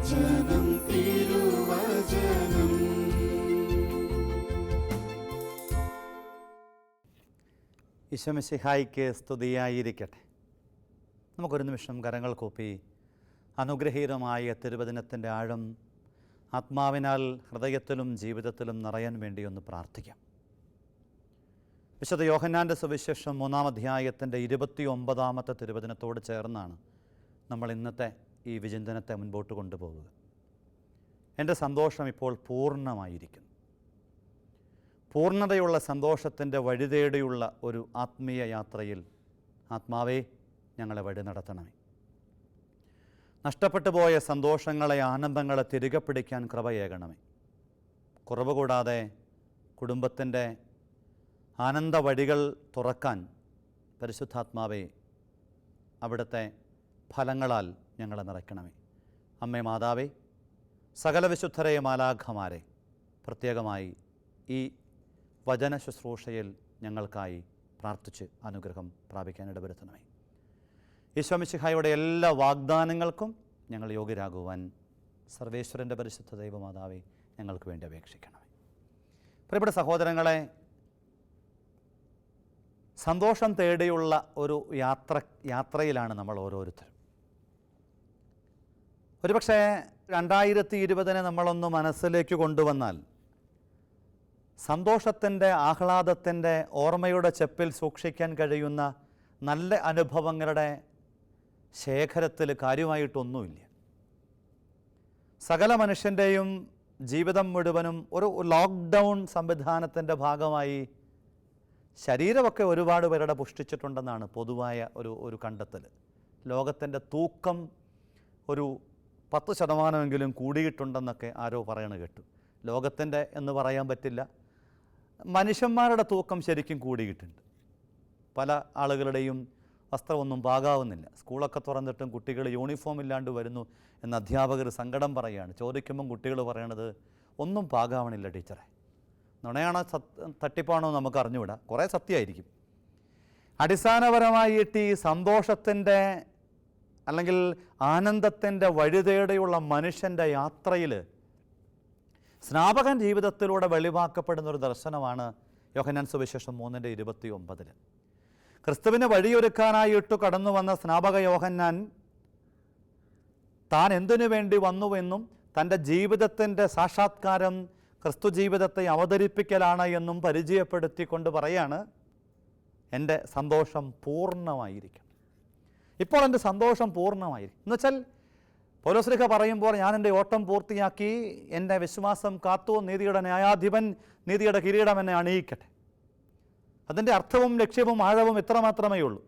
തിരുവചനം തിരുവചനം. ഈശോ മിശിഹായിക്ക് സ്തുതിയായിരിക്കട്ടെ. നമുക്കൊരു നിമിഷം കരങ്ങൾ കൂപ്പി അനുഗ്രഹീതമായ തിരുവചനത്തിൻ്റെ ആഴം ആത്മാവിനാൽ ഹൃദയത്തിലും ജീവിതത്തിലും നിറയാൻ വേണ്ടി ഒന്ന് പ്രാർത്ഥിക്കാം. വിശുദ്ധ യോഹന്നാൻ്റെ സുവിശേഷം 3-ാം അധ്യായത്തിൻ്റെ 29-ാമത്തെ തിരുവചനത്തോട് ചേർന്നാണ് നമ്മൾ ഇന്നത്തെ ഈ വിചിന്തനത്തെ മുൻപോട്ട് കൊണ്ടുപോകുക. എൻ്റെ സന്തോഷം ഇപ്പോൾ പൂർണ്ണമായിരിക്കുന്നു. പൂർണ്ണതയുള്ള സന്തോഷത്തിൻ്റെ വഴിതേടിയുള്ള ഒരു ആത്മീയ യാത്രയിൽ ആത്മാവേ ഞങ്ങളെ വഴി നടത്തണമേ. നഷ്ടപ്പെട്ടു പോയ സന്തോഷങ്ങളെ, ആനന്ദങ്ങളെ തിരികെ പിടിക്കാൻ കൃപയേകണമേ. കുറവ് കൂടാതെ കുടുംബത്തിൻ്റെ ആനന്ദ വഴികൾ തുറക്കാൻ പരിശുദ്ധാത്മാവേ അവിടുത്തെ ഫലങ്ങളാൽ ഞങ്ങളെ നിറയ്ക്കണമേ. അമ്മേ മാതാവേ, സകല വിശുദ്ധരെ മാലാഖമാരെ പ്രത്യേകമായി ഈ വചന ശുശ്രൂഷയിൽ ഞങ്ങൾക്കായി പ്രാർത്ഥിച്ച് അനുഗ്രഹം പ്രാപിക്കാൻ ഇടവരുത്തണമേ. ഈശോ മിശിഹായുടെ എല്ലാ വാഗ്ദാനങ്ങൾക്കും ഞങ്ങൾ യോഗ്യരാകുവാൻ സർവേശ്വരൻ്റെ പരിശുദ്ധ ദൈവമാതാവേ ഞങ്ങൾക്ക് വേണ്ടി അപേക്ഷിക്കണമേ. പ്രിയപ്പെട്ട സഹോദരങ്ങളെ, സന്തോഷം തേടിയുള്ള ഒരു യാത്രയിലാണ് നമ്മൾ ഓരോരുത്തരും. ഒരുപക്ഷെ 2020 നമ്മളൊന്ന് മനസ്സിലേക്ക് കൊണ്ടുവന്നാൽ സന്തോഷത്തിൻ്റെ, ആഹ്ലാദത്തിൻ്റെ, ഓർമ്മയുടെ ചെപ്പിൽ സൂക്ഷിക്കാൻ കഴിയുന്ന നല്ല അനുഭവങ്ങളുടെ ശേഖരത്തിൽ കാര്യമായിട്ടൊന്നുമില്ല. സകല മനുഷ്യൻ്റെയും ജീവിതം മുഴുവനും ഒരു ലോക്ക്ഡൗൺ സംവിധാനത്തിൻ്റെ ഭാഗമായി ശരീരമൊക്കെ ഒരുപാട് പേരുടെ പുഷ്ടിച്ചിട്ടുണ്ടെന്നാണ് പൊതുവായ ഒരു കണ്ടെത്തൽ. ലോകത്തിൻ്റെ തൂക്കം ഒരു 10% കൂടിയിട്ടുണ്ടെന്നൊക്കെ ആരോ പറയണ കേട്ടു. ലോകത്തിൻ്റെ എന്ന് പറയാൻ പറ്റില്ല, മനുഷ്യന്മാരുടെ തൂക്കം ശരിക്കും കൂടിയിട്ടുണ്ട്. പല ആളുകളുടെയും വസ്ത്രമൊന്നും പാകാവുന്നില്ല. സ്കൂളൊക്കെ തുറന്നിട്ടും കുട്ടികൾ യൂണിഫോം ഇല്ലാണ്ട് വരുന്നു എന്ന് അധ്യാപകർ സങ്കടം പറയുകയാണ്. ചോദിക്കുമ്പം കുട്ടികൾ പറയണത് ഒന്നും പാകാവണില്ല ടീച്ചറെ. നുണയാണോ തട്ടിപ്പാണോ നമുക്ക് അറിഞ്ഞുവിടാം, കുറേ സത്യമായിരിക്കും. അടിസ്ഥാനപരമായിട്ട് ഈ സന്തോഷത്തിൻ്റെ അല്ലെങ്കിൽ ആനന്ദത്തിൻ്റെ വഴിതേടിയുള്ള മനുഷ്യൻ്റെ യാത്രയിൽ സ്നാപകൻ ജീവിതത്തിലൂടെ വെളിവാക്കപ്പെടുന്നൊരു ദർശനമാണ് യോഹന്നാൻ സുവിശേഷം 3:29. ക്രിസ്തുവിന് വഴിയൊരുക്കാനായിട്ട് കടന്നു വന്ന സ്നാപക യോഹന്നാൻ താൻ എന്തിനു വേണ്ടി വന്നുവെന്നും തൻ്റെ ജീവിതത്തിൻ്റെ സാക്ഷാത്കാരം ക്രിസ്തു ജീവിതത്തെ അവതരിപ്പിക്കലാണ് എന്നും പരിചയപ്പെടുത്തിക്കൊണ്ട് പറയാണ്, എൻ്റെ സന്തോഷം പൂർണ്ണമായിരിക്കണം. ഇപ്പോൾ എൻ്റെ സന്തോഷം പൂർണ്ണമായിരിക്കും എന്നുവെച്ചാൽ പൗലോസ്ലീഹ പറയുമ്പോൾ ഞാൻ എൻ്റെ ഓട്ടം പൂർത്തിയാക്കി, എൻ്റെ വിശ്വാസം കാത്തു, നീതിയുടെ ന്യായാധിപൻ നീതിയുടെ കിരീടം എന്നെ അണിയിക്കട്ടെ. അതിൻ്റെ അർത്ഥവും ലക്ഷ്യവും ആഴവും ഇത്ര മാത്രമേ ഉള്ളൂ.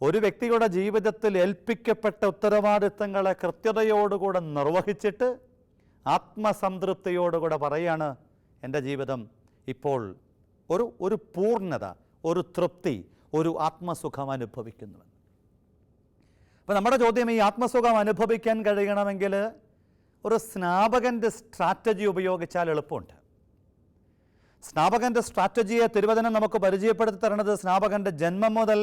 ഒരു വ്യക്തിയുടെ ജീവിതത്തിൽ ഏൽപ്പിക്കപ്പെട്ട ഉത്തരവാദിത്തങ്ങളെ കൃത്യതയോടുകൂടെ നിർവഹിച്ചിട്ട് ആത്മസംതൃപ്തിയോടുകൂടെ പറയാണ്, എൻ്റെ ജീവിതം ഇപ്പോൾ ഒരു പൂർണ്ണത, ഒരു തൃപ്തി, ഒരു ആത്മസുഖം അനുഭവിക്കുന്നുവെന്ന്. അപ്പോൾ നമ്മുടെ ചോദ്യം, ഈ ആത്മസുഖം അനുഭവിക്കാൻ കഴിയണമെങ്കിൽ ഒരു സ്നാപകൻ്റെ സ്ട്രാറ്റജി ഉപയോഗിച്ചാൽ എളുപ്പമുണ്ട്. സ്നാപകൻ്റെ സ്ട്രാറ്റജിയെ തിരുവചനം നമുക്ക് പരിചയപ്പെടുത്തി തരുന്നത് സ്നാപകൻ്റെ ജന്മം മുതൽ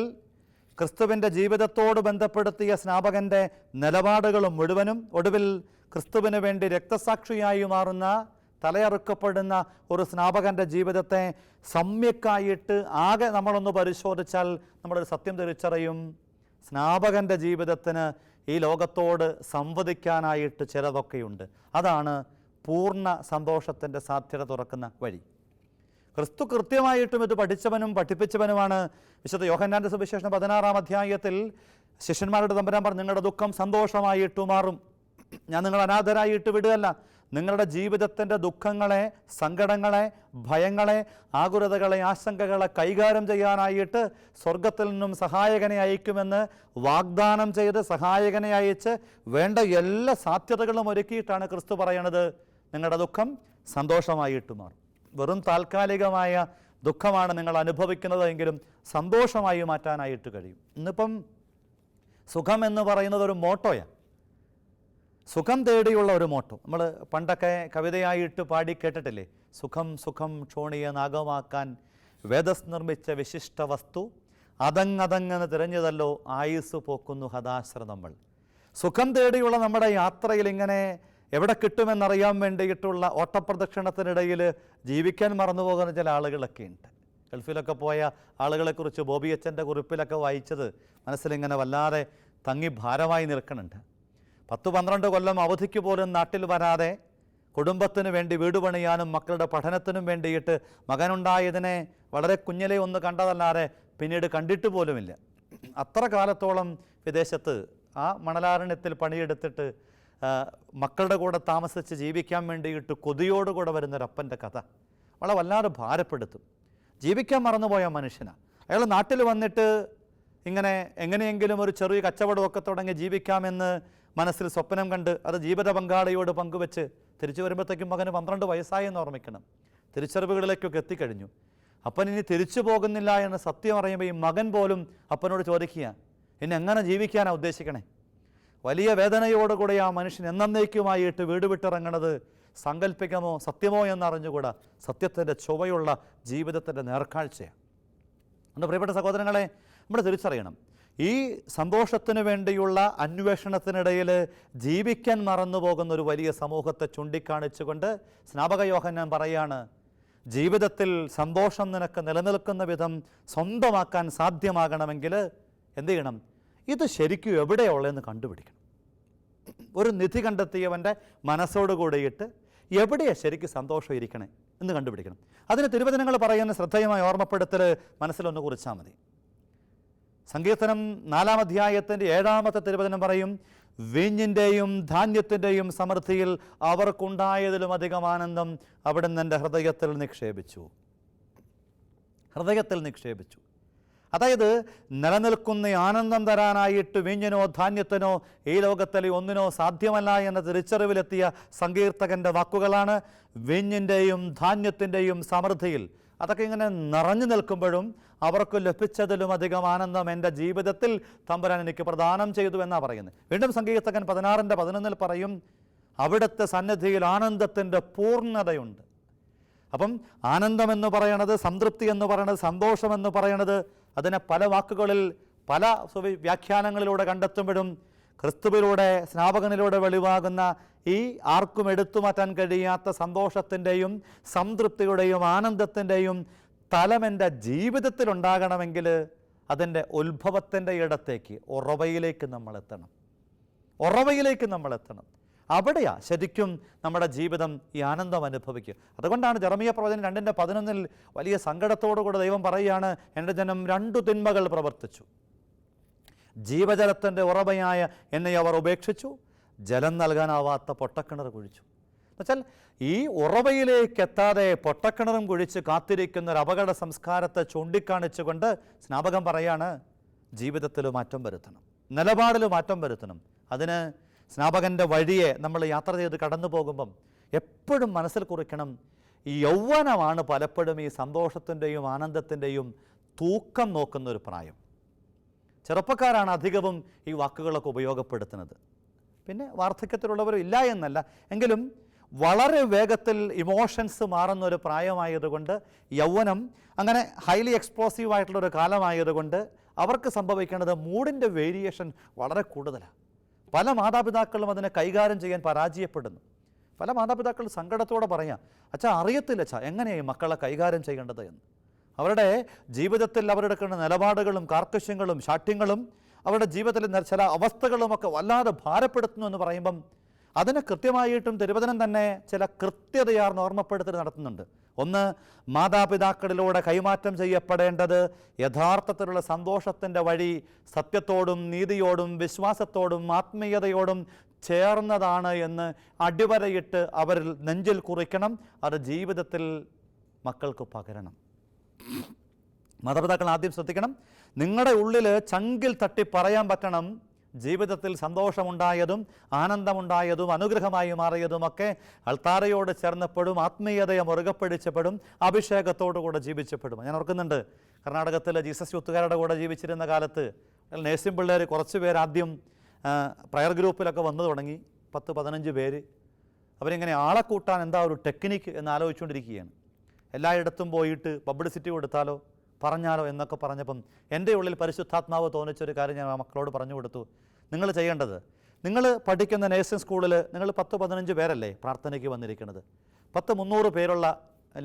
ക്രിസ്തുവിൻ്റെ ജീവിതത്തോട് ബന്ധപ്പെടുത്തിയ സ്നാപകൻ്റെ നിലപാടുകളും മുഴുവനും ഒടുവിൽ ക്രിസ്തുവിന് വേണ്ടി രക്തസാക്ഷിയായി മാറുന്ന, തലയറുക്കപ്പെടുന്ന ഒരു സ്നാപകൻ്റെ ജീവിതത്തെ സമ്യക്കായിട്ട് ആകെ നമ്മളൊന്ന് പരിശോധിച്ചാൽ നമ്മളൊരു സത്യം തിരിച്ചറിയും. സ്നാപകൻ്റെ ജീവിതത്തിന് ഈ ലോകത്തോട് സംവദിക്കാനായിട്ട് ചിലതൊക്കെയുണ്ട്. അതാണ് പൂർണ്ണ സന്തോഷത്തിൻ്റെ സാധ്യത തുറക്കുന്ന വഴി. ക്രിസ്തു കൃത്യമായിട്ടും ഇത് പഠിച്ചവനും പഠിപ്പിച്ചവനുമാണ്. വിശുദ്ധ യോഹന്നാൻ്റെ സുവിശേഷം 16-ാം അധ്യായത്തിൽ ശിഷ്യന്മാരുടെ തമ്പുരാൻ പറഞ്ഞു, നിങ്ങളുടെ ദുഃഖം സന്തോഷമായിട്ട് മാറും, ഞാൻ നിങ്ങൾ അനാഥരായിട്ട് വിടുകയല്ല. നിങ്ങളുടെ ജീവിതത്തിൻ്റെ ദുഃഖങ്ങളെ, സങ്കടങ്ങളെ, ഭയങ്ങളെ, ആകുലതകളെ, ആശങ്കകളെ കൈകാര്യം ചെയ്യാനായിട്ട് സ്വർഗത്തിൽ നിന്നും സഹായകനെ അയക്കുമെന്ന് വാഗ്ദാനം ചെയ്ത് സഹായകനെ അയച്ച് വേണ്ട എല്ലാ സാധ്യതകളും ഒരുക്കിയിട്ടാണ് ക്രിസ്തു പറയണത്, നിങ്ങളുടെ ദുഃഖം സന്തോഷമായിട്ട് മാറും. വെറും താൽക്കാലികമായ ദുഃഖമാണ് നിങ്ങൾ അനുഭവിക്കുന്നത് എങ്കിലും സന്തോഷമായി മാറ്റാനായിട്ട് കഴിയും. ഇന്നിപ്പം സുഖം എന്ന് പറയുന്നത് ഒരു മോട്ടോയാണ്, സുഖം തേടിയുള്ള ഒരു മോട്ടോ. നമ്മൾ പണ്ടൊക്കെ കവിതയായിട്ട് പാടി കേട്ടിട്ടില്ലേ, സുഖം സുഖം ക്ഷോണിയെ നാഗമാക്കാൻ വേദസ് നിർമ്മിച്ച വിശിഷ്ട വസ്തു അതങ്ങതങ്ങെന്ന് തിരഞ്ഞതല്ലോ ആയുസ് പോക്കുന്നു ഹതാശ്രതങ്ങൾ. സുഖം തേടിയുള്ള നമ്മുടെ യാത്രയിൽ ഇങ്ങനെ എവിടെ കിട്ടുമെന്നറിയാൻ വേണ്ടിയിട്ടുള്ള ഓട്ടപ്രദക്ഷിണത്തിനിടയിൽ ജീവിക്കാൻ മറന്നു പോകുന്ന ചില ആളുകളൊക്കെ ഉണ്ട്. ഗൾഫിലൊക്കെ പോയ ആളുകളെക്കുറിച്ച് ബോബി അച്ഛൻ്റെ കുറിപ്പിലൊക്കെ വായിച്ചത് മനസ്സിലിങ്ങനെ വല്ലാതെ തങ്ങി ഭാരമായി നിൽക്കുന്നുണ്ട്. 10-12 കൊല്ലം അവധിക്ക് പോലും നാട്ടിൽ വരാതെ കുടുംബത്തിന് വേണ്ടി വീട് പണിയാനും മക്കളുടെ പഠനത്തിനും വേണ്ടിയിട്ട് മകനുണ്ടായതിനെ വളരെ കുഞ്ഞിലെ ഒന്ന് കണ്ടതല്ലാതെ പിന്നീട് കണ്ടിട്ട് പോലുമില്ല. അത്ര കാലത്തോളം വിദേശത്ത് ആ മണലാരണ്യത്തിൽ പണിയെടുത്തിട്ട് മക്കളുടെ കൂടെ താമസിച്ച് ജീവിക്കാൻ വേണ്ടിയിട്ട് കൊതിയോടുകൂടെ വരുന്നൊരപ്പൻ്റെ കഥ വളരെ വല്ലാതെ ഭാരപ്പെടുത്തും. ജീവിക്കാൻ മറന്നുപോയ മനുഷ്യനാണ് അയാൾ. നാട്ടിൽ വന്നിട്ട് ഇങ്ങനെ എങ്ങനെയെങ്കിലും ഒരു ചെറിയ കച്ചവടമൊക്കെ തുടങ്ങി ജീവിക്കാമെന്ന് മനസ്സിൽ സ്വപ്നം കണ്ട് അത് ജീവിത പങ്കാളിയോട് പങ്കുവെച്ച് തിരിച്ചു വരുമ്പോഴത്തേക്കും മകന് 12 വയസ്സായെന്ന് ഓർമ്മിക്കണം. തിരിച്ചറിവുകളിലേക്കൊക്കെ എത്തിക്കഴിഞ്ഞു. അപ്പൻ ഇനി തിരിച്ചു പോകുന്നില്ല എന്ന് സത്യം അറിയുമ്പോൾ ഈ മകൻ പോലും അപ്പനോട് ചോദിക്കുക, ഇനി എങ്ങനെ ജീവിക്കാനാണ് ഉദ്ദേശിക്കണേ? വലിയ വേദനയോടുകൂടി ആ മനുഷ്യൻ എന്നേക്കുമായിട്ട് വീട് വിട്ടിറങ്ങണത് സാങ്കല്പികമോ സത്യമോ എന്നറിഞ്ഞുകൂടാ സത്യത്തിൻ്റെ ചൊവ്വയുള്ള ജീവിതത്തിൻ്റെ നേർക്കാഴ്ചയാണ്. അതുകൊണ്ട് പ്രിയപ്പെട്ട സഹോദരങ്ങളെ, നമ്മൾ തിരിച്ചറിയണം, ഈ സന്തോഷത്തിന് വേണ്ടിയുള്ള അന്വേഷണത്തിനിടയിൽ ജീവിക്കാൻ മറന്നു പോകുന്ന ഒരു വലിയ സമൂഹത്തെ ചൂണ്ടിക്കാണിച്ചുകൊണ്ട് സ്നാപക യോഹന്നാൻ പറയാണ്, ജീവിതത്തിൽ സന്തോഷം നിനക്ക് നിലനിൽക്കുന്ന വിധം സ്വന്തമാക്കാൻ സാധ്യമാകണമെങ്കിൽ എന്ത് ചെയ്യണം? ഇത് ശരിക്കും എവിടെയുള്ളതെന്ന് കണ്ടുപിടിക്കണം. ഒരു നിധി കണ്ടെത്തിയവൻ്റെ മനസ്സോട് കൂടിയിട്ട് എവിടെയാണ് ശരിക്കും സന്തോഷം ഇരിക്കണേ എന്ന് കണ്ടുപിടിക്കണം. അതിന് തിരുവചനങ്ങൾ പറയുന്ന ശ്രദ്ധേയമായ ഓർമ്മപ്പെടുത്തൽ മനസ്സിലൊന്ന് കുറിച്ചാൽ മതി. സങ്കീർത്തനം 4-ാം അധ്യായത്തിൻ്റെ 7-ാമത്തെ തിരുവചനം പറയും, വീഞ്ഞിൻ്റെയും ധാന്യത്തിൻ്റെയും സമൃദ്ധിയിൽ അവർക്കുണ്ടായതിലും അധികം ആനന്ദം അവിടുന്ന് എൻ്റെ ഹൃദയത്തിൽ നിക്ഷേപിച്ചു. ഹൃദയത്തിൽ നിക്ഷേപിച്ചു. അതായത് നിലനിൽക്കുന്ന ആനന്ദം തരാനായിട്ട് വീഞ്ഞിനോ ധാന്യത്തിനോ ഈ ലോകത്തിലെ ഒന്നിനോ സാധ്യമല്ല എന്ന തിരിച്ചറിവിലെത്തിയ സങ്കീർത്തകൻ്റെ വാക്കുകളാണ്. വീഞ്ഞിൻ്റെയും ധാന്യത്തിൻ്റെയും സമൃദ്ധിയിൽ അതൊക്കെ ഇങ്ങനെ നിറഞ്ഞു നിൽക്കുമ്പോഴും അവർക്ക് ലഭിച്ചതിലും അധികം ആനന്ദം എൻ്റെ ജീവിതത്തിൽ തമ്പുരാൻ എനിക്ക് പ്രദാനം ചെയ്തു എന്നാണ് പറയുന്നത്. വീണ്ടും സങ്കീർത്തകൻ 16:11 പറയും, അവിടുത്തെ സന്നിധിയിൽ ആനന്ദത്തിൻ്റെ പൂർണ്ണതയുണ്ട്. അപ്പം ആനന്ദമെന്ന് പറയണത്, സംതൃപ്തി എന്ന് പറയണത്, സന്തോഷമെന്ന് പറയണത്, അതിനെ പല വാക്കുകളിൽ പല വ്യാഖ്യാനങ്ങളിലൂടെ കണ്ടെത്തുമ്പോഴും ക്രിസ്തുവിലൂടെ സ്നാപകനിലൂടെ വെളിവാകുന്ന ഈ ആർക്കും എടുത്തു മാറ്റാൻ കഴിയാത്ത സന്തോഷത്തിൻ്റെയും സംതൃപ്തിയുടെയും ആനന്ദത്തിൻ്റെയും തലം എൻ്റെ ജീവിതത്തിലുണ്ടാകണമെങ്കിൽ അതിൻ്റെ ഉത്ഭവത്തിൻ്റെ ഇടത്തേക്ക് ഉറവയിലേക്ക് നമ്മൾ എത്തണം. ഉറവയിലേക്ക് നമ്മൾ എത്തണം. അവിടെയാണ് ശരിക്കും നമ്മുടെ ജീവിതം ഈ ആനന്ദം അനുഭവിക്കുക. അതുകൊണ്ടാണ് ജെറമിയ പ്രവചനം 2:11 വലിയ സങ്കടത്തോടുകൂടെ ദൈവം പറയുകയാണ്, എൻ്റെ ജനം 2 തിന്മകൾ പ്രവർത്തിച്ചു. ജീവജലത്തിൻ്റെ ഉറവയായ എന്നെ അവർ ഉപേക്ഷിച്ചു, ജലം നൽകാനാവാത്ത പൊട്ടക്കിണർ കുഴിച്ചു. എന്നുവെച്ചാൽ ഈ ഉറവയിലേക്ക് എത്താതെ പൊട്ടക്കിണറും കുഴിച്ച് കാത്തിരിക്കുന്ന ഒരു അപകട സംസ്കാരത്തെ ചൂണ്ടിക്കാണിച്ചുകൊണ്ട് സ്നാപകൻ പറയാണ്, ജീവിതത്തിൽ മാറ്റം വരുത്തണം, നിലപാടിൽ മാറ്റം വരുത്തണം. അതിന് സ്നാപകൻ്റെ വഴിയെ നമ്മൾ യാത്ര ചെയ്ത് കടന്നു പോകുമ്പം എപ്പോഴും മനസ്സിൽ കുറിക്കണം, ഈ യൗവനമാണ് പലപ്പോഴും ഈ സന്തോഷത്തിൻ്റെയും ആനന്ദത്തിൻ്റെയും തൂക്കം നോക്കുന്നൊരു പ്രായം. ചെറുപ്പക്കാരാണ് അധികവും ഈ വാക്കുകളൊക്കെ ഉപയോഗപ്പെടുത്തുന്നത്. പിന്നെ വാർദ്ധക്യത്തിലുള്ളവരും ഇല്ല എന്നല്ല, എങ്കിലും വളരെ വേഗത്തിൽ ഇമോഷൻസ് മാറുന്ന ഒരു പ്രായമായതുകൊണ്ട്, യൗവനം അങ്ങനെ ഹൈലി എക്സ്പ്ലോസീവ് ആയിട്ടുള്ളൊരു കാലമായതുകൊണ്ട് അവർക്ക് സംഭവിക്കേണ്ടത് മൂഡിൻ്റെ വേരിയേഷൻ വളരെ കൂടുതലാണ്. പല മാതാപിതാക്കളും അതിനെ കൈകാര്യം ചെയ്യാൻ പരാജയപ്പെടുന്നു. പല മാതാപിതാക്കൾ സങ്കടത്തോടെ പറയാം, അച്ഛാ അറിയത്തില്ല അച്ഛാ എങ്ങനെയാണ് മക്കളെ കൈകാര്യം ചെയ്യേണ്ടത് എന്ന്. അവരുടെ ജീവിതത്തിൽ അവരെടുക്കുന്ന നിലപാടുകളും കാർക്കശ്യങ്ങളും ശാഠ്യങ്ങളും അവരുടെ ജീവിതത്തിൽ ചില അവസ്ഥകളുമൊക്കെ വല്ലാതെ ഭാരപ്പെടുത്തുന്നു എന്ന് പറയുമ്പം അതിന് കൃത്യമായിട്ടും തിരുവചനം തന്നെ ചില കൃത്യതയാർന്ന ഓർമ്മപ്പെടുത്തൽ നടത്തുന്നുണ്ട്. ഒന്ന്, മാതാപിതാക്കളിലൂടെ കൈമാറ്റം ചെയ്യപ്പെടേണ്ടത് യഥാർത്ഥത്തിലുള്ള സന്തോഷത്തിൻ്റെ വഴി സത്യത്തോടും നീതിയോടും വിശ്വാസത്തോടും ആത്മീയതയോടും ചേർന്നതാണ് എന്ന് അടിവരയിട്ട് അവരിൽ നെഞ്ചിൽ കുറിക്കണം. അത് ജീവിതത്തിൽ മക്കൾക്ക് പകരണം. മാതാപിതാക്കൾ ആദ്യം ശ്രദ്ധിക്കണം, നിങ്ങളുടെ ഉള്ളിൽ ചങ്കിൽ തട്ടി പറയാൻ പറ്റണം, ജീവിതത്തിൽ സന്തോഷമുണ്ടായതും ആനന്ദമുണ്ടായതും അനുഗ്രഹമായി മാറിയതുമൊക്കെ അൾത്താരയോട് ചേർന്നപ്പെടും, ആത്മീയതയെ മുറുകെ പിടിച്ചപ്പെടും, അഭിഷേകത്തോടുകൂടെ ജീവിച്ചപ്പെടും. ഞാൻ ഓർക്കുന്നുണ്ട്, കർണാടകത്തിലെ ജീസസ് യൂത്തുകാരുടെ കൂടെ ജീവിച്ചിരുന്ന കാലത്ത് നേഴ്സിംഗ് പിള്ളേർ കുറച്ച് പേർ ആദ്യം പ്രയർ ഗ്രൂപ്പിലൊക്കെ വന്നു തുടങ്ങി, 10-15 പേര്. അവരിങ്ങനെ ആളെ കൂട്ടാൻ എന്താ ഒരു ടെക്നിക്ക് എന്ന് ആലോചിച്ചുകൊണ്ടിരിക്കുകയാണ്. എല്ലായിടത്തും പോയിട്ട് പബ്ലിസിറ്റി കൊടുത്താലോ പറഞ്ഞാലോ എന്നൊക്കെ പറഞ്ഞപ്പം എൻ്റെ ഉള്ളിൽ പരിശുദ്ധാത്മാവ് തോന്നിച്ചൊരു കാര്യം ഞാൻ ആ മക്കളോട് പറഞ്ഞു കൊടുത്തു. നിങ്ങൾ ചെയ്യേണ്ടത്, നിങ്ങൾ പഠിക്കുന്ന നേഴ്സിംഗ് സ്കൂളിൽ നിങ്ങൾ 10-15 പേരല്ലേ പ്രാർത്ഥനയ്ക്ക് വന്നിരിക്കുന്നത്? 300 പേരുള്ള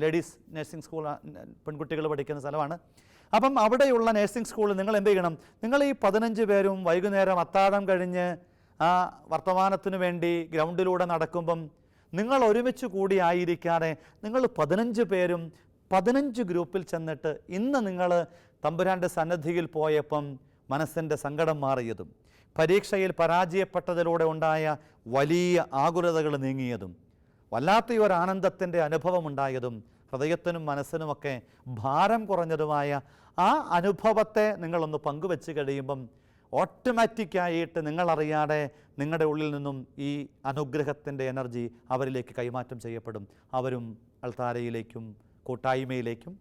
ലേഡീസ് നേഴ്സിംഗ് സ്കൂൾ, പെൺകുട്ടികൾ പഠിക്കുന്ന സ്ഥലമാണ്. അപ്പം അവിടെയുള്ള നേഴ്സിംഗ് സ്കൂളിൽ നിങ്ങൾ എന്ത് ചെയ്യണം? നിങ്ങൾ ഈ 15 പേരും വൈകുന്നേരം അത്താഴം കഴിഞ്ഞ് ആ വർത്തമാനത്തിനു വേണ്ടി ഗ്രൗണ്ടിലൂടെ നടക്കുമ്പം നിങ്ങൾ ഒരുമിച്ച് കൂടി ആയിരിക്കാതെ നിങ്ങൾ 15 പേരും 15 ഗ്രൂപ്പിൽ ചെന്നിട്ട് ഇന്ന് നിങ്ങൾ തമ്പുരാൻ്റെ സന്നിധിയിൽ പോയപ്പം മനസ്സിൻ്റെ സങ്കടം മാറിയതും പരീക്ഷയിൽ പരാജയപ്പെട്ടതിലൂടെ ഉണ്ടായ വലിയ ആകുലതകൾ നീങ്ങിയതും വല്ലാത്ത ഒരു ആനന്ദത്തിൻ്റെ അനുഭവമുണ്ടായതും ഹൃദയത്തിനും മനസ്സിനുമൊക്കെ ഭാരം കുറഞ്ഞതുമായ ആ അനുഭവത്തെ നിങ്ങളൊന്ന് പങ്കുവെച്ച് കഴിയുമ്പം ഓട്ടോമാറ്റിക്കായിട്ട് നിങ്ങളറിയാതെ നിങ്ങളുടെ ഉള്ളിൽ നിന്നും ഈ അനുഗ്രഹത്തിൻ്റെ എനർജി അവരിലേക്ക് കൈമാറ്റം ചെയ്യപ്പെടും. അവരും അൾത്താരയിലേക്കും കൂട്ടായ്മയിലേക്കും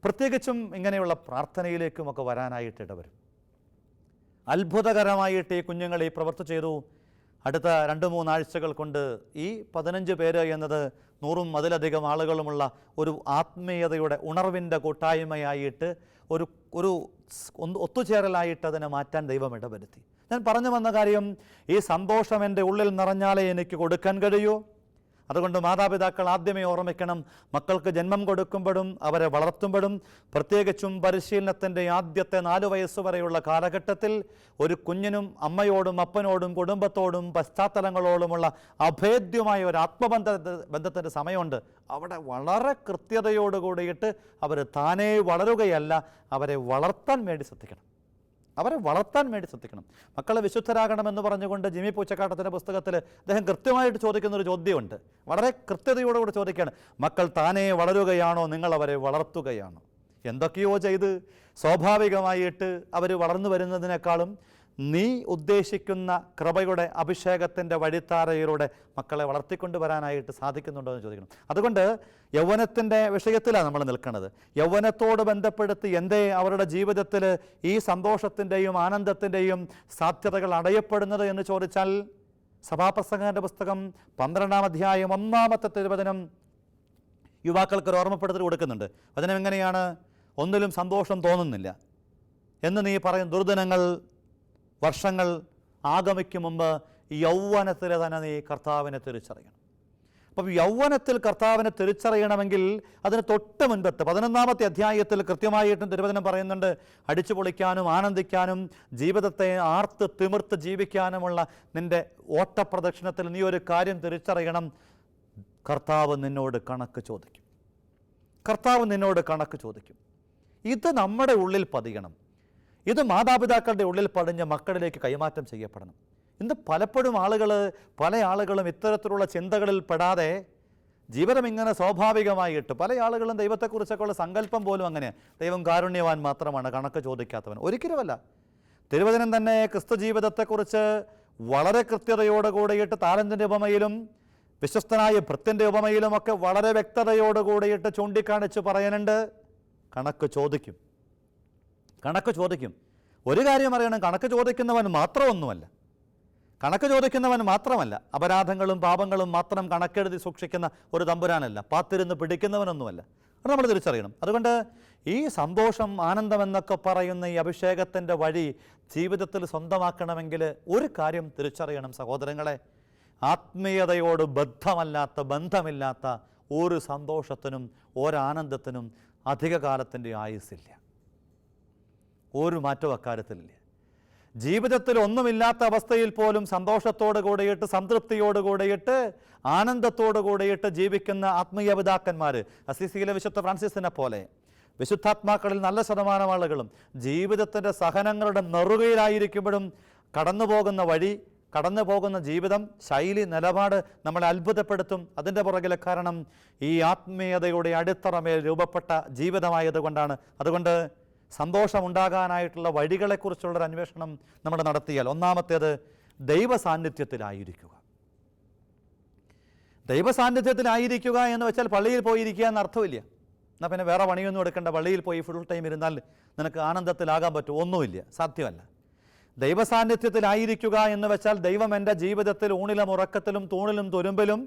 പ്രത്യേകിച്ചും ഇങ്ങനെയുള്ള പ്രാർത്ഥനയിലേക്കുമൊക്കെ വരാനായിട്ട് ഇടവരും. അത്ഭുതകരമായിട്ട് ഈ കുഞ്ഞുങ്ങൾ ഈ പ്രവൃത്തി ചെയ്തു. അടുത്ത 2-3 ആഴ്ചകൾ കൊണ്ട് ഈ 15 പേര് എന്നത് 100-ഉം അതിലധികം ആളുകളുമുള്ള ഒരു ആത്മീയതയുടെ ഉണർവിൻ്റെ കൂട്ടായ്മയായിട്ട് ഒരു ഒത്തുചേരലായിട്ട് അതിനെ മാറ്റാൻ ദൈവം ഇടവരുത്തി. ഞാൻ പറഞ്ഞു വന്ന കാര്യം, ഈ സന്തോഷം എൻ്റെ ഉള്ളിൽ നിറഞ്ഞാലേ എനിക്ക് കൊടുക്കാൻ കഴിയൂ. അതുകൊണ്ട് മാതാപിതാക്കൾ ആദ്യമേ ഓർമ്മിക്കണം, മക്കൾക്ക് ജന്മം കൊടുക്കുമ്പോഴും അവരെ വളർത്തുമ്പോഴും പ്രത്യേകിച്ചും പരിശീലനത്തിൻ്റെ ആദ്യത്തെ 4 വയസ്സ് വരെയുള്ള കാലഘട്ടത്തിൽ ഒരു കുഞ്ഞിനും അമ്മയോടും അപ്പനോടും കുടുംബത്തോടും പശ്ചാത്തലങ്ങളോടുമുള്ള അഭേദ്യമായ ഒരു ബന്ധത്തിൻ്റെ സമയമുണ്ട്. അവിടെ വളരെ കൃത്യതയോടുകൂടിയിട്ട് അവർ താനേ വളരുകയല്ല, അവരെ വളർത്താൻ വേണ്ടി ശ്രദ്ധിക്കണം. മക്കളെ വിശുദ്ധരാകണമെന്ന് പറഞ്ഞുകൊണ്ട് ജിമ്മി പൂച്ചക്കാട്ടത്തിൻ്റെ പുസ്തകത്തിൽ അദ്ദേഹം കൃത്യമായിട്ട് ചോദിക്കുന്നൊരു ചോദ്യമുണ്ട്. വളരെ കൃത്യതയോടുകൂടി ചോദിക്കുകയാണ്, മക്കൾ താനേ വളരുകയാണോ, നിങ്ങൾ അവരെ വളർത്തുകയാണോ? എന്തൊക്കെയോ ചെയ്ത് സ്വാഭാവികമായിട്ട് അവർ വളർന്നു വരുന്നതിനേക്കാളും നീ ഉദ്ദേശിക്കുന്ന കൃപയുടെ അഭിഷേകത്തിൻ്റെ വഴിത്താരയിലൂടെ മക്കളെ വളർത്തിക്കൊണ്ട് വരാനായിട്ട് സാധിക്കുന്നുണ്ടോ എന്ന് ചോദിക്കണം. അതുകൊണ്ട് യൗവനത്തിൻ്റെ വിഷയത്തിലാണ് നമ്മൾ നിൽക്കുന്നത്. യൗവനത്തോട് ബന്ധപ്പെടുത്തി എന്തേ അവരുടെ ജീവിതത്തിൽ ഈ സന്തോഷത്തിൻ്റെയും ആനന്ദത്തിൻ്റെയും സാധ്യതകൾ അടയപ്പെടുന്നത് എന്ന് ചോദിച്ചാൽ, സഭാപ്രസംഗൻ്റെ പുസ്തകം 12-ാം അധ്യായം 1-ാമത്തെ തിരുവചനം യുവാക്കൾക്കൊരു ഓർമ്മപ്പെടുത്തൽ കൊടുക്കുന്നുണ്ട്. വചനം എങ്ങനെയാണ്? ഒന്നിലും സന്തോഷം തോന്നുന്നില്ല എന്ന് നീ പറയും ദുർദിനങ്ങൾ വർഷങ്ങൾ ആഗമിക്കും മുമ്പ് യൗവനത്തിൽ തന്നെ നീ കർത്താവിനെ തിരിച്ചറിയണം. അപ്പം യൗവനത്തിൽ കർത്താവിനെ തിരിച്ചറിയണമെങ്കിൽ അതിന് തൊട്ട് മുൻപത്തെ 11-ാമത്തെ അധ്യായത്തിൽ കൃത്യമായിട്ടും തിരുവചനം പറയുന്നുണ്ട്, അടിച്ചു പൊളിക്കാനും ആനന്ദിക്കാനും ജീവിതത്തെ ആർത്ത് തിമിർത്ത് ജീവിക്കാനുമുള്ള നിൻ്റെ ഓട്ടപ്രദക്ഷിണത്തിൽ നീ ഒരു കാര്യം തിരിച്ചറിയണം, കർത്താവ് നിന്നോട് കണക്ക് ചോദിക്കും. ഇത് നമ്മുടെ ഉള്ളിൽ പതിയണം. ഇത് മാതാപിതാക്കളുടെ ഉള്ളിൽ പതിഞ്ഞ് മക്കളിലേക്ക് കൈമാറ്റം ചെയ്യപ്പെടണം. ഇന്ന് പലപ്പോഴും പല ആളുകളും ഇത്തരത്തിലുള്ള ചിന്തകളിൽ പെടാതെ ജീവിതം ഇങ്ങനെ സ്വാഭാവികമായിട്ട് പല ആളുകളും ദൈവത്തെക്കുറിച്ചൊക്കെയുള്ള സങ്കല്പം പോലും അങ്ങനെ, ദൈവം കാരുണ്യവാൻ മാത്രമാണ്, കണക്ക് ചോദിക്കാത്തവൻ. ഒരിക്കലുമല്ല. തിരുവചനം തന്നെ ക്രിസ്തു ജീവിതത്തെക്കുറിച്ച് വളരെ കൃത്യതയോട് കൂടിയിട്ട് താലന്തിൻ്റെ ഉപമയിലും വിശ്വസ്തനായ ഭൃത്യൻ്റെ ഉപമയിലുമൊക്കെ വളരെ വ്യക്തതയോട് കൂടിയിട്ട് ചൂണ്ടിക്കാണിച്ച് പറയാനുണ്ട്, കണക്ക് ചോദിക്കും. ഒരു കാര്യം അറിയണം, കണക്ക് ചോദിക്കുന്നവൻ മാത്രമല്ല, അപരാധങ്ങളും പാപങ്ങളും മാത്രം കണക്കെഴുതി സൂക്ഷിക്കുന്ന ഒരു തമ്പുരാനല്ല, പാത്തിരുന്ന് പിടിക്കുന്നവനൊന്നുമല്ല. അത് നമ്മൾ തിരിച്ചറിയണം. അതുകൊണ്ട് ഈ സന്തോഷം, ആനന്ദം എന്നൊക്കെ പറയുന്ന ഈ അഭിഷേകത്തിൻ്റെ വഴി ജീവിതത്തിൽ സ്വന്തമാക്കണമെങ്കിൽ ഒരു കാര്യം തിരിച്ചറിയണം സഹോദരങ്ങളെ, ആത്മീയതയോട് ബന്ധമില്ലാത്ത ഒരു സന്തോഷത്തിനും ഒരാനന്ദത്തിനും അധിക കാലത്തിൻ്റെ ആയുസ്സില്ല. ഒരു മാറ്റവും അക്കാര്യത്തിലില്ല. ജീവിതത്തിൽ ഒന്നുമില്ലാത്ത അവസ്ഥയിൽ പോലും സന്തോഷത്തോട് കൂടിയിട്ട് സംതൃപ്തിയോട് കൂടിയിട്ട് ആനന്ദത്തോട് കൂടിയിട്ട് ജീവിക്കുന്ന ആത്മീയ പിതാക്കന്മാർ, അസിസിയിലെ വിശുദ്ധ ഫ്രാൻസിസിനെ പോലെ വിശുദ്ധാത്മാക്കളിൽ നല്ല ശതമാനം ആളുകളും ജീവിതത്തിൻ്റെ സഹനങ്ങളുടെ നെറുകയിലായിരിക്കുമ്പോഴും കടന്നു പോകുന്ന ജീവിതം, ശൈലി, നിലപാട് നമ്മളെ അത്ഭുതപ്പെടുത്തും. അതിൻ്റെ പുറകിലെ കാരണം ഈ ആത്മീയതയുടെ അടിത്തറമേൽ രൂപപ്പെട്ട ജീവിതമായതുകൊണ്ടാണ്. അതുകൊണ്ട് സന്തോഷമുണ്ടാകാനായിട്ടുള്ള വഴികളെക്കുറിച്ചുള്ളൊരു അന്വേഷണം നമ്മൾ നടത്തിയാൽ, ഒന്നാമത്തേത് ദൈവസാന്നിധ്യത്തിലായിരിക്കുക എന്ന് വെച്ചാൽ പള്ളിയിൽ പോയിരിക്കുക എന്നർത്ഥമില്ല. എന്നാൽ പിന്നെ വേറെ പണിയൊന്നും എടുക്കേണ്ട, പള്ളിയിൽ പോയി ഫുൾ ടൈം ഇരുന്നാൽ നിനക്ക് ആനന്ദത്തിലാകാൻ പറ്റും? ഒന്നുമില്ല, സാധ്യമല്ല. ദൈവസാന്നിധ്യത്തിലായിരിക്കുക എന്ന് വെച്ചാൽ ദൈവം എൻ്റെ ജീവിതത്തിൽ ഊണിലും ഉറക്കത്തിലും തൂണിലും തുരുമ്പിലും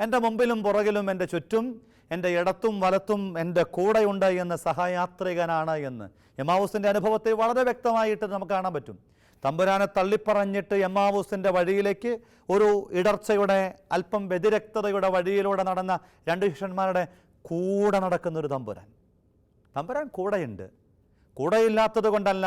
എൻ്റെ മുമ്പിലും പുറകിലും എൻ്റെ ചുറ്റും എൻ്റെ ഇടത്തും വലത്തും എൻ്റെ കൂടെയുണ്ട് എന്ന് സഹയാത്രികനാണ് എന്ന് എമ്മാവൂസിൻ്റെ അനുഭവത്തെ വളരെ വ്യക്തമായിട്ട് നമുക്ക് കാണാൻ പറ്റും. തമ്പുരാനെ തള്ളിപ്പറഞ്ഞിട്ട് എമ്മാവൂസിൻ്റെ വഴിയിലേക്ക് ഒരു ഇടർച്ചയുടെ അല്പം വ്യതിരക്തതയുടെ വഴിയിലൂടെ നടന്ന രണ്ട് ശിഷ്യന്മാരുടെ കൂടെ നടക്കുന്നൊരു തമ്പുരാൻ. തമ്പുരാൻ കൂടെയുണ്ട്. കൂടെയില്ലാത്തത് കൊണ്ടല്ല,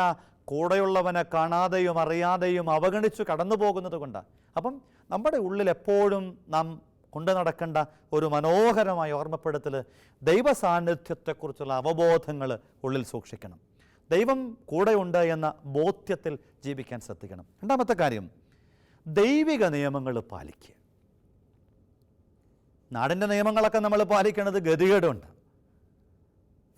കൂടെയുള്ളവനെ കാണാതെയും അറിയാതെയും അവഗണിച്ചു കടന്നു പോകുന്നത് കൊണ്ടാണ്. അപ്പം നമ്മുടെ ഉള്ളിൽ എപ്പോഴും നാം കൊണ്ടു നടക്കേണ്ട ഒരു മനോഹരമായ ഓർമ്മപ്പെടുത്തൽ, ദൈവ സാന്നിധ്യത്തെക്കുറിച്ചുള്ള അവബോധങ്ങൾ ഉള്ളിൽ സൂക്ഷിക്കണം. ദൈവം കൂടെയുണ്ട് എന്ന ബോധ്യത്തിൽ ജീവിക്കാൻ ശ്രദ്ധിക്കണം. രണ്ടാമത്തെ കാര്യം, ദൈവിക നിയമങ്ങൾ പാലിക്കുക. നാടിൻ്റെ നിയമങ്ങളൊക്കെ നമ്മൾ പാലിക്കുന്നത് ഗതികേടുണ്ട്.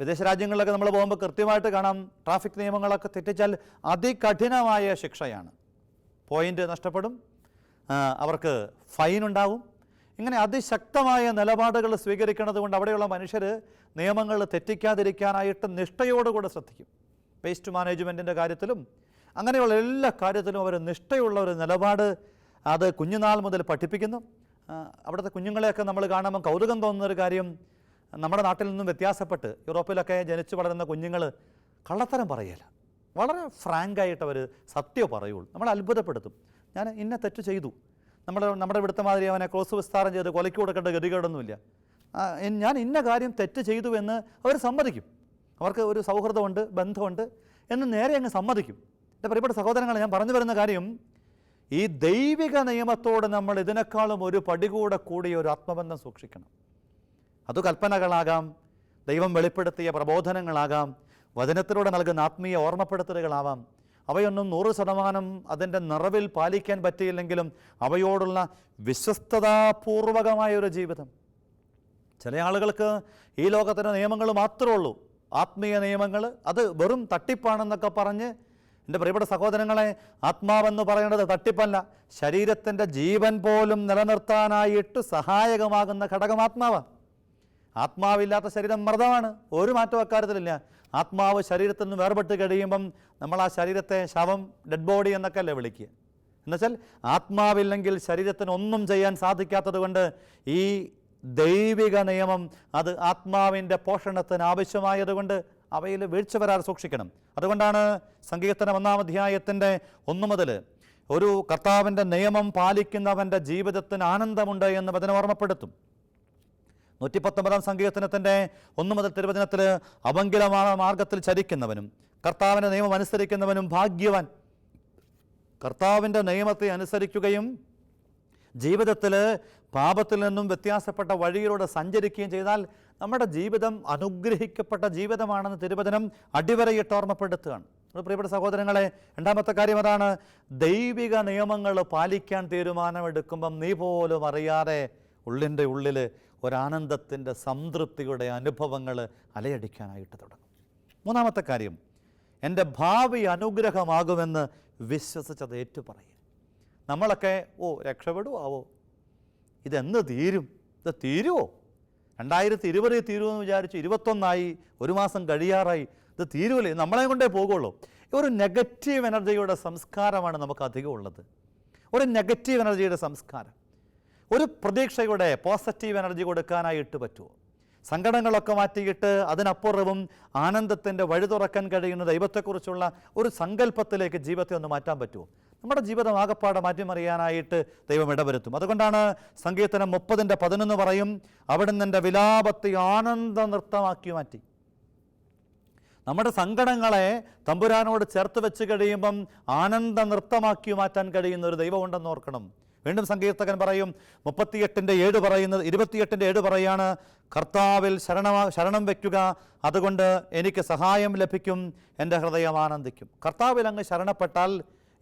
വിദേശ രാജ്യങ്ങളിലൊക്കെ നമ്മൾ പോകുമ്പോൾ കൃത്യമായിട്ട് കാണാം, ട്രാഫിക് നിയമങ്ങളൊക്കെ തെറ്റിച്ചാൽ അതികഠിനമായ ശിക്ഷയാണ്. പോയിൻ്റ് നഷ്ടപ്പെടും, അവർക്ക് ഫൈൻ ഉണ്ടാവും. ഇങ്ങനെ അതിശക്തമായ നിലപാടുകൾ സ്വീകരിക്കുന്നത് കൊണ്ട് അവിടെയുള്ള മനുഷ്യർ നിയമങ്ങൾ തെറ്റിക്കാതിരിക്കാനായിട്ട് നിഷ്ഠയോടുകൂടെ ശ്രദ്ധിക്കും. വേസ്റ്റ് മാനേജ്മെൻറ്റിൻ്റെ കാര്യത്തിലും അങ്ങനെയുള്ള എല്ലാ കാര്യത്തിലും അവർ നിഷ്ഠയുള്ള ഒരു നിലപാട് അത് കുഞ്ഞുനാൾ മുതൽ പഠിപ്പിക്കുന്നു. അവിടുത്തെ കുഞ്ഞുങ്ങളെയൊക്കെ നമ്മൾ കാണുമ്പോൾ കൗതുകം തോന്നുന്നൊരു കാര്യം, നമ്മുടെ നാട്ടിൽ നിന്നും വ്യത്യാസപ്പെട്ട് യൂറോപ്പിലൊക്കെ ജനിച്ചു വളരുന്ന കുഞ്ഞുങ്ങൾ കള്ളത്തരം പറയില്ല. വളരെ ഫ്രാങ്കായിട്ട് അവർ സത്യം പറയുള്ളൂ. നമ്മളെ അത്ഭുതപ്പെടുത്തും. ഞാൻ ഇന്ന തെറ്റ് ചെയ്തു, നമ്മുടെ ഇവിടുത്തെ മാതിരി അവനെ ക്രോസ് വിസ്താരം ചെയ്ത് കൊലയ്ക്ക് കൊടുക്കേണ്ട ഗതികേടൊന്നുമില്ല. ഞാൻ ഇന്ന കാര്യം തെറ്റ് ചെയ്തു എന്ന് അവർ സമ്മതിക്കും. അവർക്ക് ഒരു സൗഹൃദമുണ്ട്, ബന്ധമുണ്ട് എന്ന് നേരെ അങ്ങ് സമ്മതിക്കും. എൻ്റെ പ്രിയപ്പെട്ട സഹോദരങ്ങളെ, ഞാൻ പറഞ്ഞു വരുന്ന കാര്യം, ഈ ദൈവിക നിയമത്തോട് നമ്മൾ ഇതിനേക്കാളും ഒരു പടി കൂടിയ ഒരു ആത്മബന്ധം സൂക്ഷിക്കണം. അത് കൽപ്പനകളാകാം, ദൈവം വെളിപ്പെടുത്തിയ പ്രബോധനങ്ങളാകാം, വചനത്തിലൂടെ നൽകുന്ന ആത്മീയ ഓർമ്മപ്പെടുത്തലുകളാവാം. അവയൊന്നും 100% അതിൻ്റെ നിറവിൽ പാലിക്കാൻ പറ്റിയില്ലെങ്കിലും അവയോടുള്ള വിശ്വസ്തതാപൂർവകമായൊരു ജീവിതം. ചില ആളുകൾക്ക് ഈ ലോകത്തിൻ്റെ നിയമങ്ങൾ മാത്രമേ ഉള്ളൂ, ആത്മീയ നിയമങ്ങൾ അത് വെറും തട്ടിപ്പാണെന്നൊക്കെ പറഞ്ഞ്, എൻ്റെ പ്രിയപ്പെട്ട സഹോദരങ്ങളെ, ആത്മാവെന്ന് പറയുന്നത് തട്ടിപ്പല്ല. ശരീരത്തിൻ്റെ ജീവൻ പോലും നിലനിർത്താനായിട്ട് സഹായകമാകുന്ന ഘടകം ആത്മാവാണ്. ആത്മാവില്ലാത്ത ശരീരം മൃതമാണ്. ഒരു മാറ്റവും അക്കാര്യത്തിലില്ല. ആത്മാവ് ശരീരത്തിൽ നിന്ന് വേർപെട്ട് കഴിയുമ്പം നമ്മൾ ആ ശരീരത്തെ ശവം, ഡെഡ് ബോഡി എന്നൊക്കെ അല്ലേ വിളിക്കുക. എന്നുവെച്ചാൽ ആത്മാവില്ലെങ്കിൽ ശരീരത്തിന് ഒന്നും ചെയ്യാൻ സാധിക്കാത്തത് കൊണ്ട് ഈ ദൈവിക നിയമം അത് ആത്മാവിൻ്റെ പോഷണത്തിന് ആവശ്യമായതുകൊണ്ട് അവയിൽ വീഴ്ച വരാതെ സൂക്ഷിക്കണം. അതുകൊണ്ടാണ് സങ്കീർത്തനം 1-ാം അധ്യായത്തിൻ്റെ 1 മുതൽ ഒരു കർത്താവിൻ്റെ നിയമം പാലിക്കുന്നവൻ്റെ ജീവിതത്തിന് ആനന്ദമുണ്ട് എന്ന് വചനം ഓർമ്മപ്പെടുത്തും. 119-ാം സങ്കീർത്തനത്തിൻ്റെ 1 മുതൽ തിരുവചനത്തിൽ അപങ്കിലമായ മാർഗത്തിൽ ചരിക്കുന്നവനും കർത്താവിൻ്റെ നിയമം അനുസരിക്കുന്നവനും ഭാഗ്യവാൻ. കർത്താവിൻ്റെ നിയമത്തെ അനുസരിക്കുകയും ജീവിതത്തിൽ പാപത്തിൽ നിന്നും വ്യത്യാസപ്പെട്ട വഴിയിലൂടെ സഞ്ചരിക്കുകയും ചെയ്താൽ നമ്മുടെ ജീവിതം അനുഗ്രഹിക്കപ്പെട്ട ജീവിതമാണെന്ന് തിരുവചനം അടിവരയിട്ട് ഓർമ്മപ്പെടുത്തുകയാണ്. പ്രിയപ്പെട്ട സഹോദരങ്ങളെ, രണ്ടാമത്തെ കാര്യം അതാണ്, ദൈവിക നിയമങ്ങൾ പാലിക്കാൻ തീരുമാനമെടുക്കുമ്പം നീ പോലും അറിയാതെ ഉള്ളിൻ്റെ ഉള്ളിൽ ഒരാനന്ദത്തിൻ്റെ സംതൃപ്തിയുടെ അനുഭവങ്ങൾ അലയടിക്കാനായിട്ട് തുടങ്ങും. മൂന്നാമത്തെ കാര്യം, എൻ്റെ ഭാവി അനുഗ്രഹമാകുമെന്ന് വിശ്വസിച്ചത് ഏറ്റുപറയുക. നമ്മളൊക്കെ രക്ഷപ്പെടുവോ, ഇതെന്ന് തീരും, ഇത് തീരുമോ, 2020 തീരുമെന്ന് വിചാരിച്ചു, 21 1 മാസം കഴിയാറായി, ഇത് തീരുമല്ലേ, നമ്മളെ കൊണ്ടേ പോകുള്ളൂ. ഒരു നെഗറ്റീവ് എനർജിയുടെ സംസ്കാരമാണ് നമുക്ക് അധികം ഉള്ളത്. ഒരു നെഗറ്റീവ് എനർജിയുടെ സംസ്കാരം. ഒരു പ്രതീക്ഷയുടെ പോസിറ്റീവ് എനർജി കൊടുക്കാനായിട്ട് പറ്റുമോ? സങ്കടങ്ങളൊക്കെ മാറ്റിയിട്ട് അതിനപ്പുറവും ആനന്ദത്തിൻ്റെ വഴി തുറക്കാൻ കഴിയുന്ന ദൈവത്തെക്കുറിച്ചുള്ള ഒരു സങ്കല്പത്തിലേക്ക് ജീവിതത്തെ ഒന്ന് മാറ്റാൻ പറ്റുമോ? നമ്മുടെ ജീവിതം ആകപ്പാടെ മാറ്റിമറിയാനായിട്ട് ദൈവം ഇടവരുത്തും. അതുകൊണ്ടാണ് സങ്കീർത്തനം 30:11 പറയും, അവിടുന്ന് എൻ്റെ വിലാപത്തെ ആനന്ദ നൃത്തമാക്കി മാറ്റി. നമ്മുടെ സങ്കടങ്ങളെ തമ്പുരാനോട് ചേർത്ത് വെച്ച് കഴിയുമ്പം ആനന്ദ നൃത്തമാക്കി മാറ്റാൻ കഴിയുന്ന ഒരു ദൈവമുണ്ടെന്ന് ഓർക്കണം. വീണ്ടും സങ്കീർത്തകൻ പറയും, 38:7 പറയുന്നത്, 28:7 പറയാണ്, കർത്താവിൽ ശരണം വയ്ക്കുക, അതുകൊണ്ട് എനിക്ക് സഹായം ലഭിക്കും, എൻ്റെ ഹൃദയം ആനന്ദിക്കും. കർത്താവിൽ അങ്ങ് ശരണപ്പെട്ടാൽ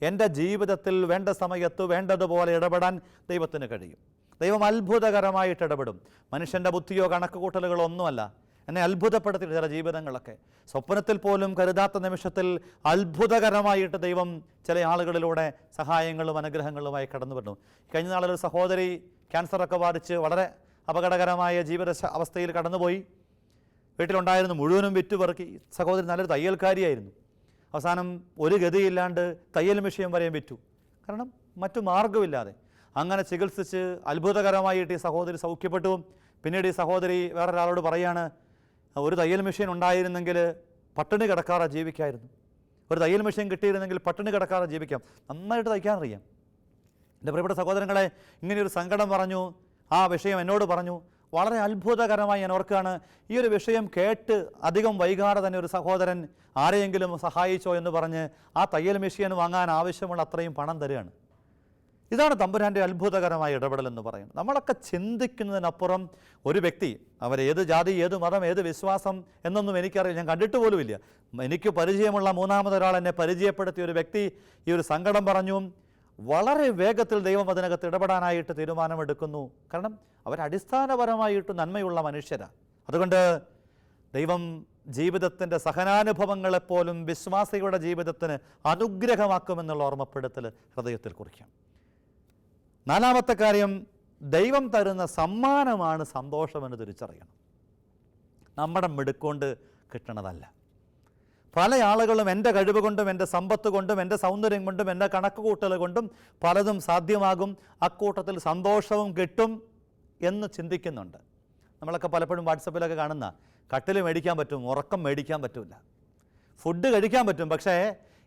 എൻ്റെ ജീവിതത്തിൽ വേണ്ട സമയത്ത് വേണ്ടതുപോലെ ഇടപെടാൻ ദൈവത്തിന് കഴിയും. ദൈവം അത്ഭുതകരമായിട്ട് ഇടപെടും. മനുഷ്യൻ്റെ ബുദ്ധിയോ കണക്കുകൂട്ടലുകളോ ഒന്നുമല്ല. എന്നെ അത്ഭുതപ്പെടുത്തി ചില ജീവിതങ്ങളൊക്കെ, സ്വപ്നത്തിൽ പോലും കരുതാത്ത നിമിഷത്തിൽ അത്ഭുതകരമായിട്ട് ദൈവം ചില ആളുകളിലൂടെ സഹായങ്ങളും അനുഗ്രഹങ്ങളുമായി കടന്നു വരുന്നു. കഴിഞ്ഞ നാളൊരു സഹോദരി ക്യാൻസറൊക്കെ ബാധിച്ച് വളരെ അപകടകരമായ ജീവിത അവസ്ഥയിൽ കടന്നുപോയി. വീട്ടിലുണ്ടായിരുന്നു മുഴുവനും വിറ്റുപെറുക്കി. സഹോദരി നല്ലൊരു തയ്യൽക്കാരിയായിരുന്നു. അവസാനം ഒരു ഗതിയില്ലാണ്ട് തയ്യൽ മെഷീൻ വരെയും വിറ്റു. കാരണം മറ്റു മാർഗമില്ലാതെ അങ്ങനെ ചികിത്സിച്ച് അത്ഭുതകരമായിട്ട് ഈ സഹോദരി സൗഖ്യപ്പെട്ടു. പിന്നീട് ഈ സഹോദരി വേറൊരാളോട് പറയാണ്, ഒരു തയ്യൽ മെഷീൻ ഉണ്ടായിരുന്നെങ്കിൽ പട്ടിണി കിടക്കാതെ ജീവിക്കായിരുന്നു. ഒരു തയ്യൽ മെഷീൻ കിട്ടിയിരുന്നെങ്കിൽ പട്ടിണി കിടക്കാതെ ജീവിക്കാം. നന്നായിട്ട് തയ്ക്കാനറിയാം. എൻ്റെ പ്രിയപ്പെട്ട സഹോദരങ്ങളെ, ഇങ്ങനെയൊരു സങ്കടം പറഞ്ഞു, ആ വിഷയം എന്നോട് പറഞ്ഞു. വളരെ അത്ഭുതകരമായി ഞാൻ ഓർക്കുകയാണ്, ഈ ഒരു വിഷയം കേട്ട് അധികം വൈകാതെ തന്നെ ഒരു സഹോദരൻ ആരെയെങ്കിലും സഹായിച്ചോ എന്ന് പറഞ്ഞ് ആ തയ്യൽ മെഷീൻ വാങ്ങാൻ ആവശ്യമുള്ള അത്രയും പണം തരികയാണ്. ഇതാണ് തമ്പുരാൻ്റെ അത്ഭുതകരമായ ഇടപെടൽ എന്ന് പറയുന്നത്. നമ്മളൊക്കെ ചിന്തിക്കുന്നതിനപ്പുറം ഒരു വ്യക്തി, അവരേത് ജാതി, ഏത് മതം, ഏത് വിശ്വാസം എന്നൊന്നും എനിക്കറിയില്ല, ഞാൻ കണ്ടിട്ട് പോലുമില്ല. എനിക്ക് പരിചയമുള്ള മൂന്നാമതൊരാൾ എന്നെ പരിചയപ്പെടുത്തിയ ഒരു വ്യക്തി ഈ ഒരു സങ്കടം പറഞ്ഞു. വളരെ വേഗത്തിൽ ദൈവം അതിനകത്ത് ഇടപെടാനായിട്ട് തീരുമാനമെടുക്കുന്നു. കാരണം അവരടിസ്ഥാനപരമായിട്ട് നന്മയുള്ള മനുഷ്യരാണ്. അതുകൊണ്ട് ദൈവം ജീവിതത്തിൻ്റെ സഹനാനുഭവങ്ങളെപ്പോലും വിശ്വാസികളുടെ ജീവിതത്തിന് അനുഗ്രഹമാക്കുമെന്നുള്ള ഓർമ്മപ്പെടുത്തൽ ഹൃദയത്തിൽ കുറിക്കാം. നാലാമത്തെ കാര്യം, ദൈവം തരുന്ന സമ്മാനമാണ് സന്തോഷമെന്ന് തിരിച്ചറിയണം. നമ്മുടെ മിടുക്കൊണ്ട് കിട്ടണതല്ല. പല ആളുകളും എൻ്റെ കഴിവ് കൊണ്ടും എൻ്റെ സമ്പത്ത് കൊണ്ടും എൻ്റെ സൗന്ദര്യം കൊണ്ടും എൻ്റെ കണക്കുകൂട്ടൽ കൊണ്ടും പലതും സാധ്യമാകും, അക്കൂട്ടത്തിൽ സന്തോഷവും കിട്ടും എന്ന് ചിന്തിക്കുന്നുണ്ട്. നമ്മളൊക്കെ പലപ്പോഴും വാട്സപ്പിലൊക്കെ കാണുന്ന കട്ടിൽ മേടിക്കാൻ പറ്റും, ഉറക്കം മേടിക്കാൻ പറ്റില്ല, ഫുഡ് കഴിക്കാൻ പറ്റും, പക്ഷേ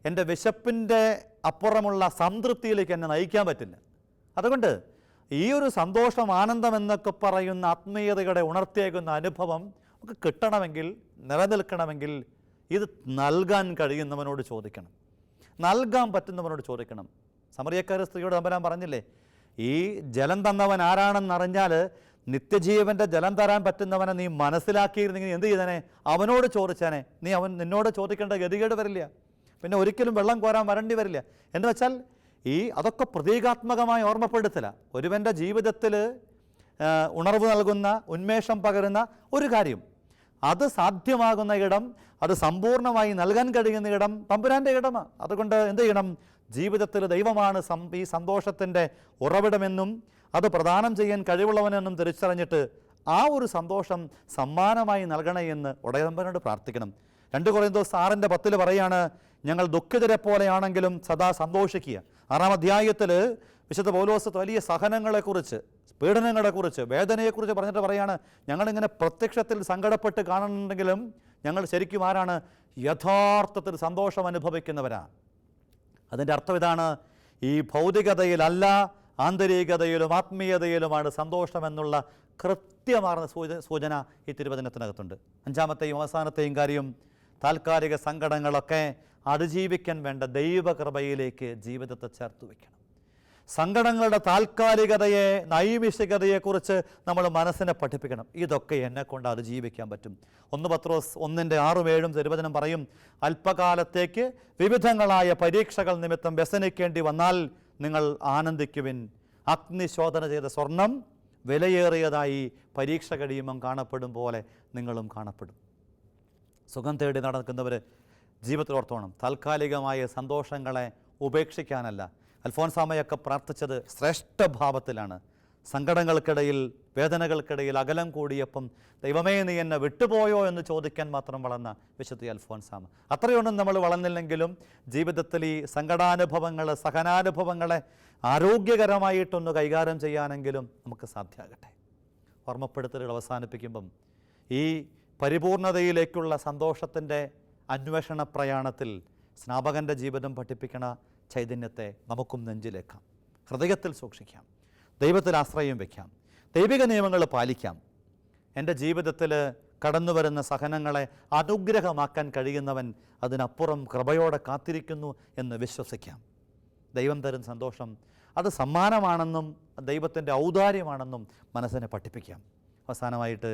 എൻ്റെ വിശപ്പിൻ്റെ അപ്പുറമുള്ള സംതൃപ്തിയിലേക്ക് എന്നെ നയിക്കാൻ പറ്റില്ല. അതുകൊണ്ട് ഈ ഒരു സന്തോഷം, ആനന്ദം എന്നൊക്കെ പറയുന്ന ആത്മീയതയുടെ ഉണർത്തിയേക്കുന്ന അനുഭവം നമുക്ക് കിട്ടണമെങ്കിൽ, നിലനിൽക്കണമെങ്കിൽ ഇത് നൽകാൻ കഴിയുന്നവനോട് ചോദിക്കണം, നൽകാൻ പറ്റുന്നവനോട് ചോദിക്കണം. സമറിയക്കാരി സ്ത്രീയോട് തമ്പുരാൻ പറഞ്ഞില്ലേ, ഈ ജലം തന്നവൻ ആരാണെന്നറിഞ്ഞാൽ നിത്യജീവൻ്റെ ജലം തരാൻ പറ്റുന്നവനെ നീ മനസ്സിലാക്കിയിരുന്നെങ്കിൽ എന്ത് ചെയ്തേനെ? അവനോട് ചോദിച്ചേനെ. നിന്നോട് ചോദിക്കേണ്ട ഗതികേട് വരില്ല, പിന്നെ ഒരിക്കലും വെള്ളം കോരാൻ വരേണ്ടി വരില്ല. എന്ന് വെച്ചാൽ അതൊക്കെ പ്രതീകാത്മകമായി ഓർമ്മപ്പെടുത്തല. ഒരുവൻ്റെ ജീവിതത്തിൽ ഉണർവ് നൽകുന്ന, ഉന്മേഷം പകരുന്ന ഒരു കാര്യം, അത് സാധ്യമാകുന്ന ഇടം, അത് സമ്പൂർണ്ണമായി നൽകാൻ കഴിയുന്ന ഇടം തമ്പുരാൻ്റെ ഇടമാണ്. അതുകൊണ്ട് എന്ത് ചെയ്യണം? ജീവിതത്തിൽ ദൈവമാണ് ഈ സന്തോഷത്തിൻ്റെ ഉറവിടമെന്നും അത് പ്രദാനം ചെയ്യാൻ കഴിവുള്ളവനെന്നും തിരിച്ചറിഞ്ഞിട്ട് ആ ഒരു സന്തോഷം സമ്മാനമായി നൽകണേ എന്ന് ഉടയതമ്പനോട് പ്രാർത്ഥിക്കണം. 2 കൊരിന്തോസ് 6:10 പറയാണ്, ഞങ്ങൾ ദുഃഖിതരെ പോലെയാണെങ്കിലും സദാ സന്തോഷിക്കുക. 6-ാം അധ്യായത്തിൽ വിശുദ്ധ പൗലോസ് വലിയ സഹനങ്ങളെക്കുറിച്ച്, പീഡനങ്ങളെക്കുറിച്ച്, വേദനയെക്കുറിച്ച് പറഞ്ഞിട്ട് പറയാണ്, ഞങ്ങളിങ്ങനെ പ്രത്യക്ഷത്തിൽ സങ്കടപ്പെട്ട് കാണുന്നുണ്ടെങ്കിലും ഞങ്ങൾ ശരിക്കും ആരാണ്? യഥാർത്ഥത്തിൽ സന്തോഷം അനുഭവിക്കുന്നവരാണ്. അതിൻ്റെ അർത്ഥം ഇതാണ്, ഈ ഭൗതികതയിലല്ല, ആന്തരികതയിലും ആത്മീയതയിലുമാണ് സന്തോഷമെന്നുള്ള കൃത്യമാർന്ന സൂചന ഈ തിരുവചനത്തിനകത്തുണ്ട്. 5-ാമത്തെയും അവസാനത്തെയും കാര്യം, താൽക്കാലിക സങ്കടങ്ങളൊക്കെ അതിജീവിക്കാൻ വേണ്ട ദൈവകൃപയിലേക്ക് ജീവിതത്തെ ചേർത്ത് വയ്ക്കണം. സങ്കടങ്ങളുടെ താൽക്കാലികതയെ, നൈമിഷികതയെക്കുറിച്ച് നമ്മൾ മനസ്സിനെ പഠിപ്പിക്കണം. ഇതൊക്കെ എന്നെക്കൊണ്ട് അതിജീവിക്കാൻ പറ്റും. 1 പത്രോസ് 1:6-7 തിരുവചനം പറയും, അല്പകാലത്തേക്ക് വിവിധങ്ങളായ പരീക്ഷകൾ നിമിത്തം വ്യസനിക്കേണ്ടി വന്നാൽ നിങ്ങൾ ആനന്ദിക്കുവിൻ. അഗ്നിശോധന ചെയ്ത സ്വർണം വിലയേറിയതായി പരീക്ഷ കഴിയുമ്പം കാണപ്പെടും പോലെ നിങ്ങളും കാണപ്പെടും. സുഖം തേടി നടക്കുന്നവർ ജീവിതത്തിൽ ഓർത്തോണം, താൽക്കാലികമായ സന്തോഷങ്ങളെ ഉപേക്ഷിക്കാനല്ല. അൽഫോൻസാമയൊക്കെ പ്രാർത്ഥിച്ചത് ശ്രേഷ്ഠഭാവത്തിലാണ്. സങ്കടങ്ങൾക്കിടയിൽ, വേദനകൾക്കിടയിൽ അകലം കൂടിയപ്പം ദൈവമേ നീ എന്നെ വിട്ടുപോയോ എന്ന് ചോദിക്കാൻ മാത്രം വളർന്ന വിശുദ്ധ അൽഫോൻസാമ. അത്രയൊന്നും നമ്മൾ വളർന്നില്ലെങ്കിലും ജീവിതത്തിൽ ഈ സങ്കടാനുഭവങ്ങൾ, സഹനാനുഭവങ്ങളെ ആരോഗ്യകരമായിട്ടൊന്ന് കൈകാര്യം ചെയ്യാനെങ്കിലും നമുക്ക് സാധ്യമാകട്ടെ. ഓർമ്മപ്പെടുത്തലുകൾ അവസാനിപ്പിക്കുമ്പം ഈ പരിപൂർണതയിലേക്കുള്ള സന്തോഷത്തിൻ്റെ അന്വേഷണ പ്രയാണത്തിൽ സ്നാപകൻ്റെ ജീവിതം പഠിപ്പിക്കണ ചൈതന്യത്തെ നമുക്കും നെഞ്ചിലേക്കാം, ഹൃദയത്തിൽ സൂക്ഷിക്കാം, ദൈവത്തിൽ ആശ്രയം വയ്ക്കാം, ദൈവിക നിയമങ്ങൾ പാലിക്കാം. എൻ്റെ ജീവിതത്തിൽ കടന്നു വരുന്ന സഹനങ്ങളെ അനുഗ്രഹമാക്കാൻ കഴിയുന്നവൻ അതിനപ്പുറം കൃപയോടെ കാത്തിരിക്കുന്നു എന്ന് വിശ്വസിക്കാം. ദൈവം തരും സന്തോഷം അത് സമ്മാനമാണെന്നും ദൈവത്തിൻ്റെ ഔദാര്യമാണെന്നും മനസ്സിനെ പഠിപ്പിക്കാം. അവസാനമായിട്ട്,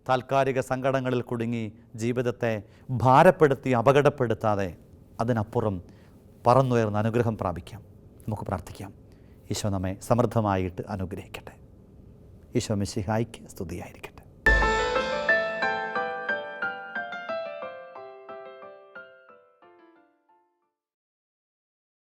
താൽക്കാലിക സങ്കടങ്ങളിൽ കുടുങ്ങി ജീവിതത്തെ ഭാരപ്പെടുത്തി അപകടപ്പെടുത്താതെ അതിനപ്പുറം പറന്നുയർന്ന അനുഗ്രഹം പ്രാപിക്കാം. നമുക്ക് പ്രാർത്ഥിക്കാം. ഈശോ നമ്മെ സമൃദ്ധമായിട്ട് അനുഗ്രഹിക്കട്ടെ. ഈശോ മിശിഹായ്ക്ക് സ്തുതിയായിരിക്കട്ടെ.